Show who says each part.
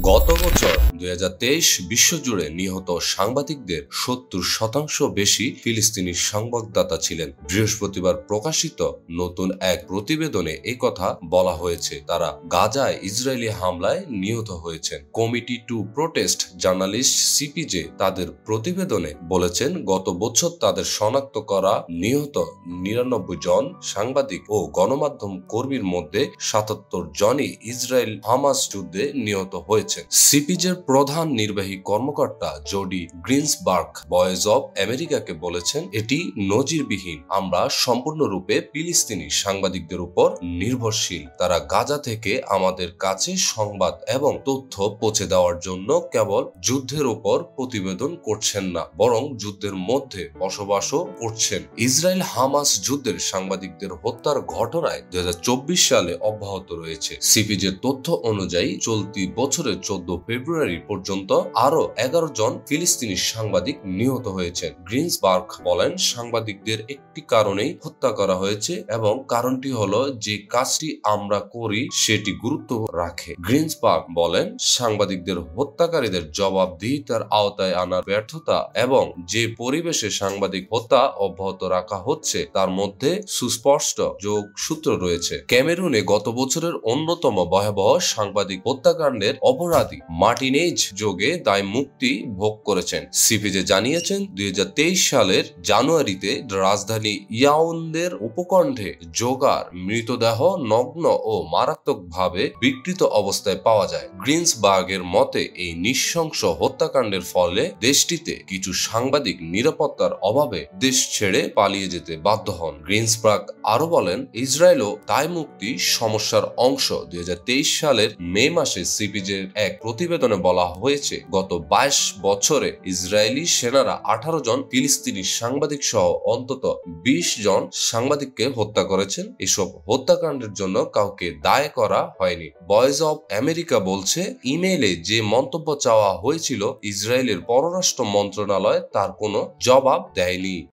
Speaker 1: গত বছর ২০২৩ বিশ্বজুড়ে নিহত সাংবাদিকদের ৭০% বেশি ফিলিস্তিনি সংবাদদাতা ছিলেন। বৃহস্পতিবার প্রকাশিত নতুন এক প্রতিবেদনে এই কথা বলা হয়েছে। তারা গাজায় ইসরায়েলি হামলায় নিহত হয়েছেন। Committee to protest journalist CPJ তাদের প্রতিবেদনে বলেছেন, গত বছর তাদের শনাক্ত করা নিহত ৯৯ জন সাংবাদিক ও গণমাধ্যম কর্মীর মধ্যে ৭৭ জনই ইসরায়েল হামাস যুদ্ধে নিহত হয়েছে। সিপিজের প্রধান নির্বাহী কর্মকর্তা জোডি গ্রিন্সবার্গ ভয়েস অব আমেরিকাকে বলেছেন, এটি নজিরবিহীন। আমরা সম্পূর্ণরূপে ফিলিস্তিনি সাংবাদিকদের উপর নির্ভরশীল। তারা গাজা থেকে আমাদের কাছে সংবাদ এবং তথ্য পৌঁছে দেওয়ার জন্য কেবল যুদ্ধের উপর প্রতিবেদন করছেন না, বরং যুদ্ধের মধ্যে বসবাসও করছেন। ইসরায়েল হামাস যুদ্ধের সাংবাদিকদের হত্যার ঘটনায় ২০২৪ সালে অব্যাহত রয়েছে। সিপিজের তথ্য অনুযায়ী চলতি বছরের ১৪ ফেব্রুয়ারি পর্যন্ত আরো ১১ জন ফিলিস্তিনি সাংবাদিক নিহত হয়েছেন। গ্রিন্সবার্গ বলেন, সাংবাদিকদের একটি কারণেই হত্যা করা হয়েছে এবং কারণটি হলো যে কাজটি আমরা করি সেটি গুরুত্ব রাখে। গ্রিন্সবার্গ বলেন, সাংবাদিকদের হত্যাকারীদের জবাবদিহিতার আওতায় আনার ব্যর্থতা এবং যে পরিবেশে সাংবাদিক হত্যা অব্যাহত রাখা হচ্ছে তার মধ্যে সুস্পষ্ট যোগসূত্র রয়েছে। ক্যামেরুনে গত বছরের অন্যতম ভয়াবহ সাংবাদিক হত্যাকাণ্ডের অপরাধী মার্টিনেজ যোগে দায় মুক্তি ভোগ করেছেন। সিপিজে জানিয়েছেন, ২০২৩ সালের জানুয়ারিতে রাজধানী ইয়াওন্দের উপকণ্ঠে জোগার মৃতদেহ নগ্ন ও মারাত্মকভাবে বিকৃত অবস্থায় পাওয়া যায়। গ্রিন্সবার্গের মতে এই নৃশংস হত্যাকাণ্ডের ফলে দেশটিতে কিছু সাংবাদিক নিরাপত্তার অভাবে দেশ ছেড়ে পালিয়ে যেতে বাধ্য হন। গ্রিন্সবার্গ আরো বলেন, ইসরায়েলও দায় মুক্তি সমস্যার অংশ। ২০২৩ সালের মে মাসে সিপিজের এক প্রতিবেদনে বলা হয়েছে, গত ২২ বছরে ইসরায়েলি সেনারা ১৮ জন ফিলিস্তিনি সাংবাদিক সহ অন্তত ২০ জন সাংবাদিককে হত্যা করেছেন। এসব হত্যাকাণ্ডের জন্য কাউকে দায় করা হয়নি। ভয়েস অব আমেরিকা বলছে, ইমেইলে যে মন্তব্য চাওয়া হয়েছিল ইসরায়েলের পররাষ্ট্র মন্ত্রণালয় তার কোনো জবাব দেয়নি।